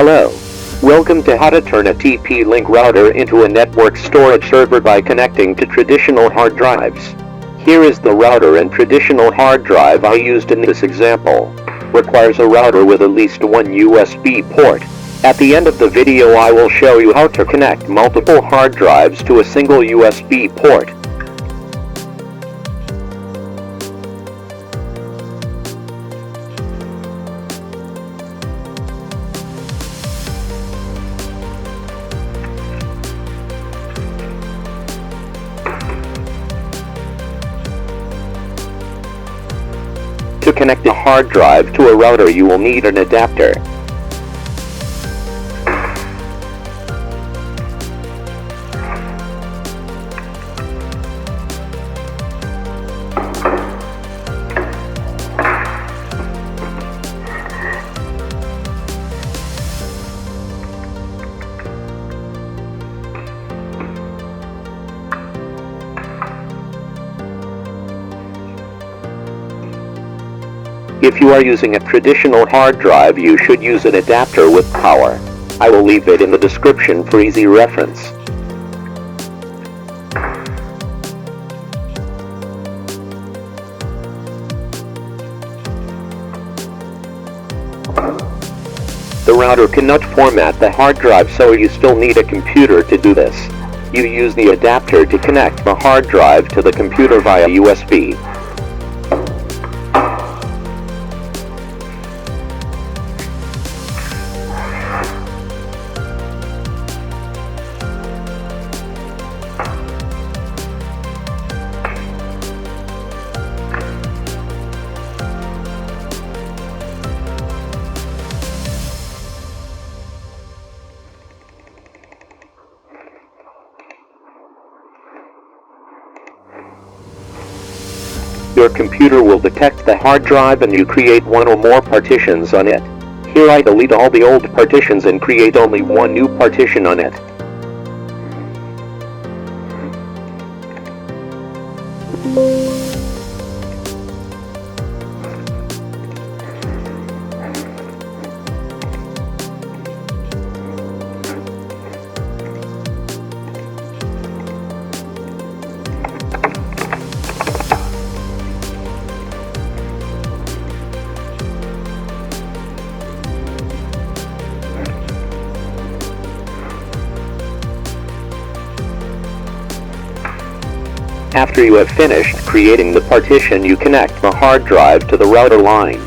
Hello. Welcome to how to turn a TP-Link router into a network storage server by connecting to traditional hard drives. Here is the router and traditional hard drive I used in this example. Requires a router with at least one USB port. At the end of the video I will show you how to connect multiple hard drives to a single USB port. To connect a hard drive to a router you will need an adapter. If you are using a traditional hard drive, you should use an adapter with power. I will leave it in the description for easy reference. The router cannot format the hard drive, so you still need a computer to do this. You use the adapter to connect the hard drive to the computer via USB. Your computer will detect the hard drive and you create one or more partitions on it. Here I delete all the old partitions and create only one new partition on it. After you have finished creating the partition, you connect the hard drive to the router line.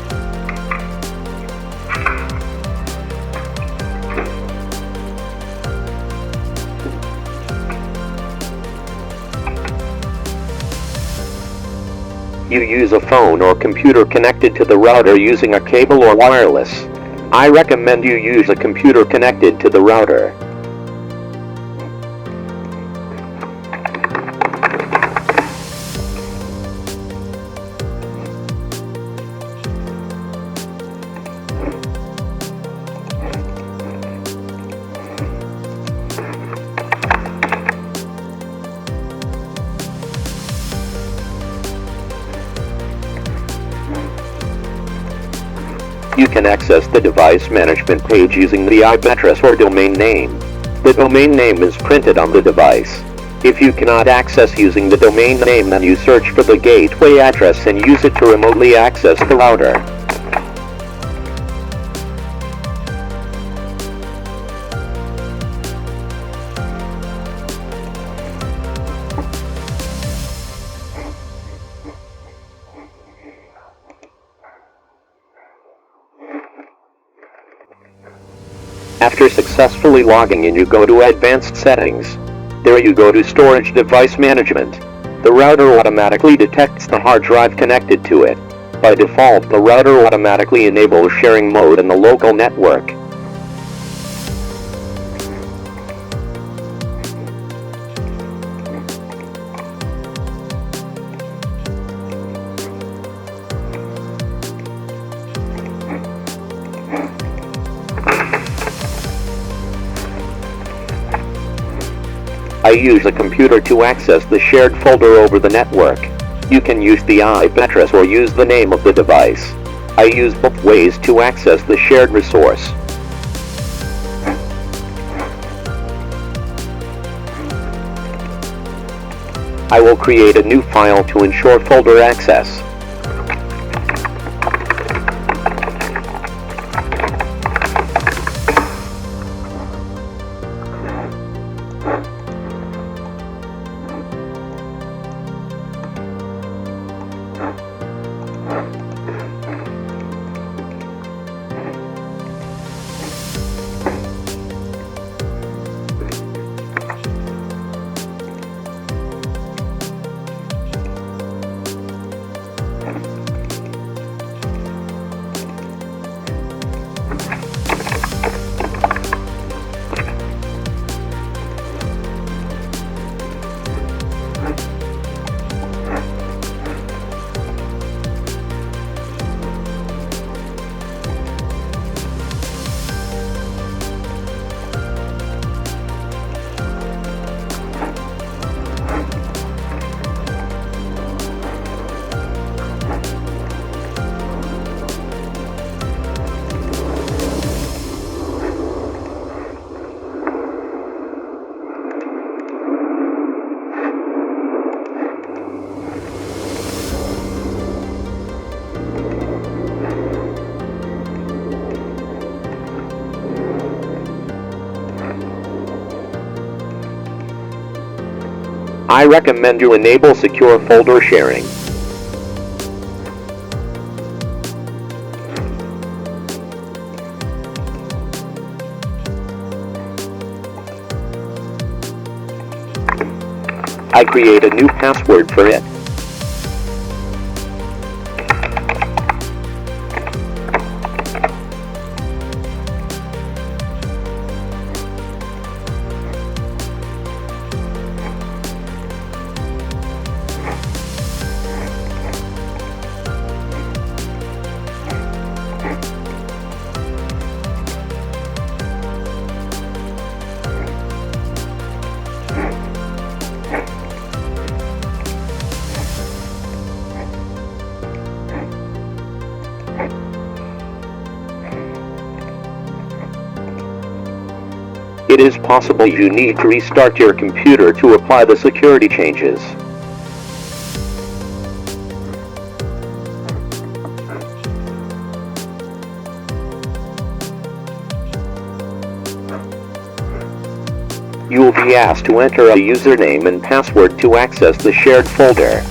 You use a phone or computer connected to the router using a cable or wireless. I recommend you use a computer connected to the router. You can access the device management page using the IP address or domain name. The domain name is printed on the device. If you cannot access using the domain name, then you search for the gateway address and use it to remotely access the router. After successfully logging in, you go to Advanced Settings. There you go to Storage Device Management. The router automatically detects the hard drive connected to it. By default, the router automatically enables sharing mode in the local network. I use a computer to access the shared folder over the network. You can use the IP address or use the name of the device. I use both ways to access the shared resource. I will create a new file to ensure folder access. I recommend you enable secure folder sharing. I create a new password for it. It is possible you need to restart your computer to apply the security changes. You will be asked to enter a username and password to access the shared folder.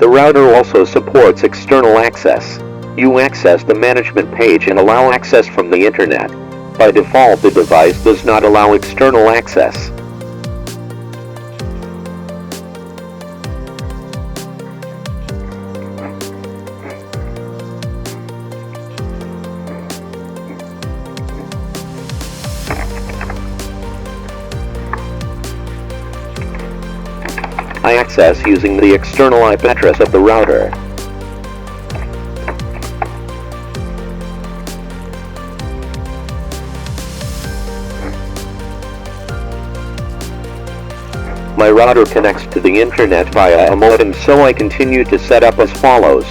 The router also supports external access. You access the management page and allow access from the internet. By default, the device does not allow external access. I access using the external IP address of the router. My router connects to the internet via a modem, so I continue to set up as follows.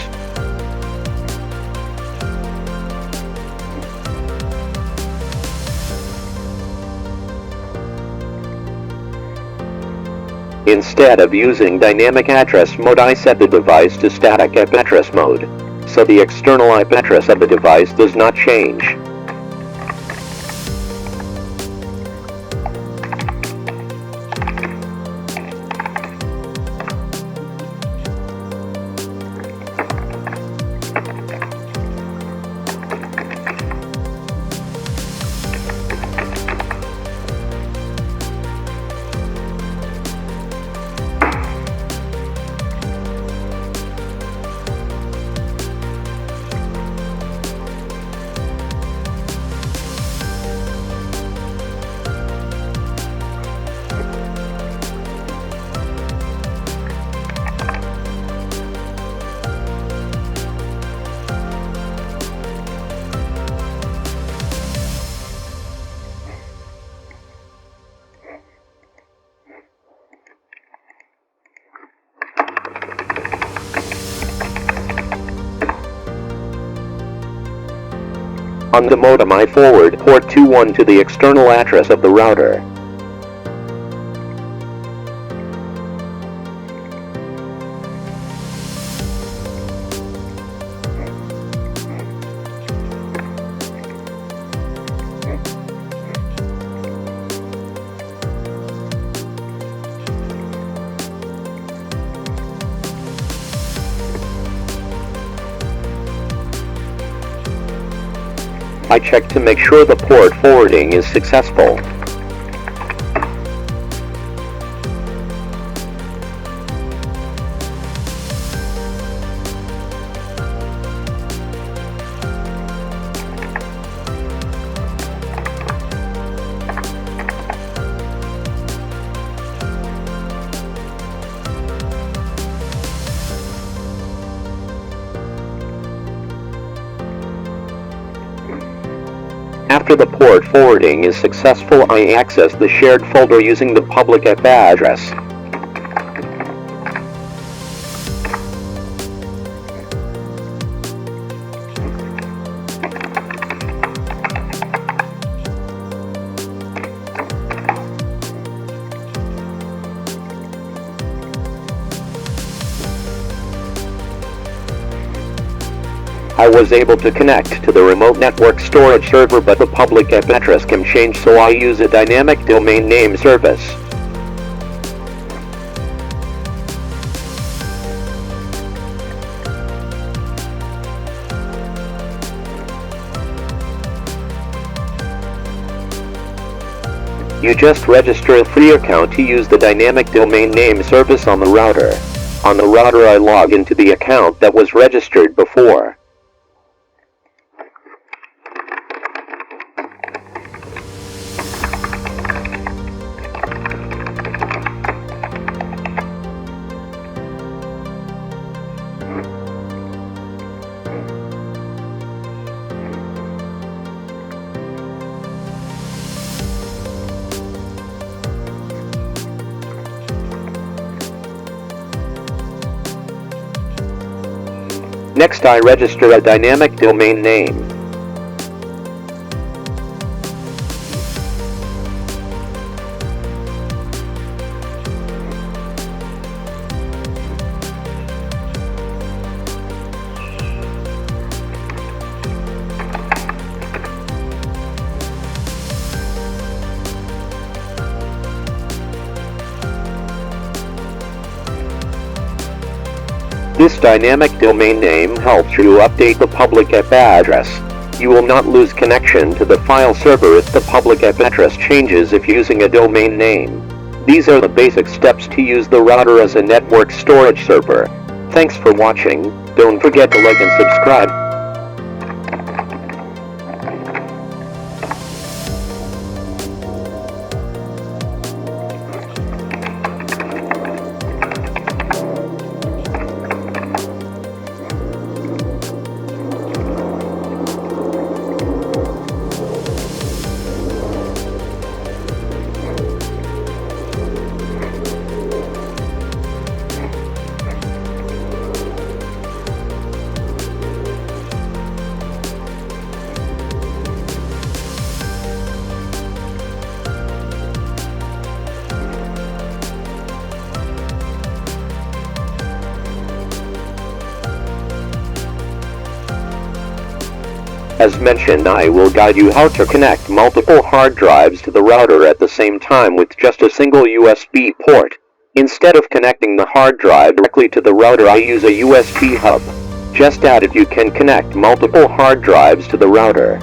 Instead of using dynamic address mode, I set the device to static IP address mode, so the external IP address of the device does not change. On the modem, I forward port 21 to the external address of the router. I check to make sure the port forwarding is successful. After the port forwarding is successful, I access the shared folder using the public IP address. I was able to connect to the remote network storage server, but the public IP address can change, so I use a dynamic domain name service. You just register a free account to use the dynamic domain name service on the router. On the router, I log into the account that was registered before. Next, I register a dynamic domain name. This dynamic domain name helps you update the public IP address. You will not lose connection to the file server if the public IP address changes if using a domain name. These are the basic steps to use the router as a network storage server. Thanks for watching. Don't forget to like and subscribe. As mentioned, I will guide you how to connect multiple hard drives to the router at the same time with just a single USB port. Instead of connecting the hard drive directly to the router, I use a USB hub. Just added, you can connect multiple hard drives to the router.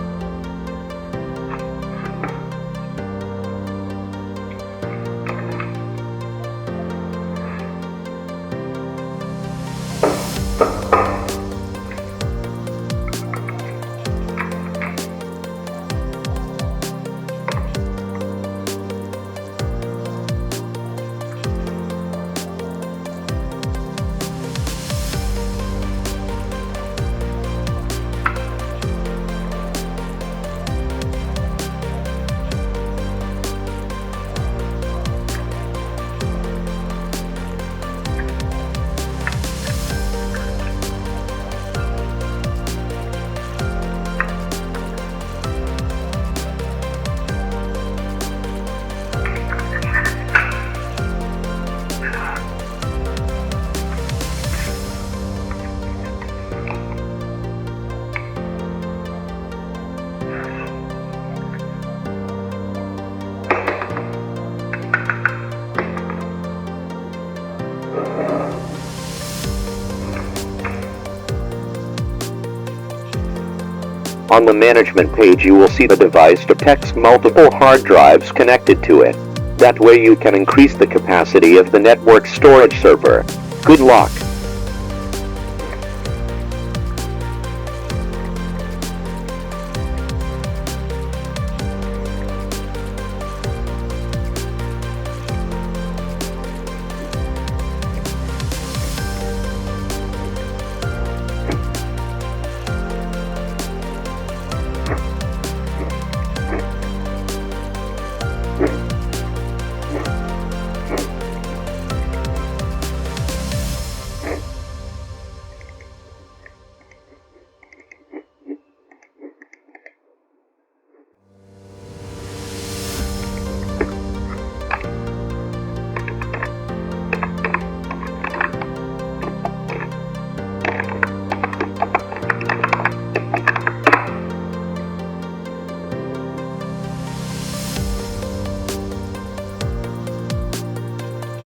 On the management page you will see the device depicts multiple hard drives connected to it. That way you can increase the capacity of the network storage server. Good luck!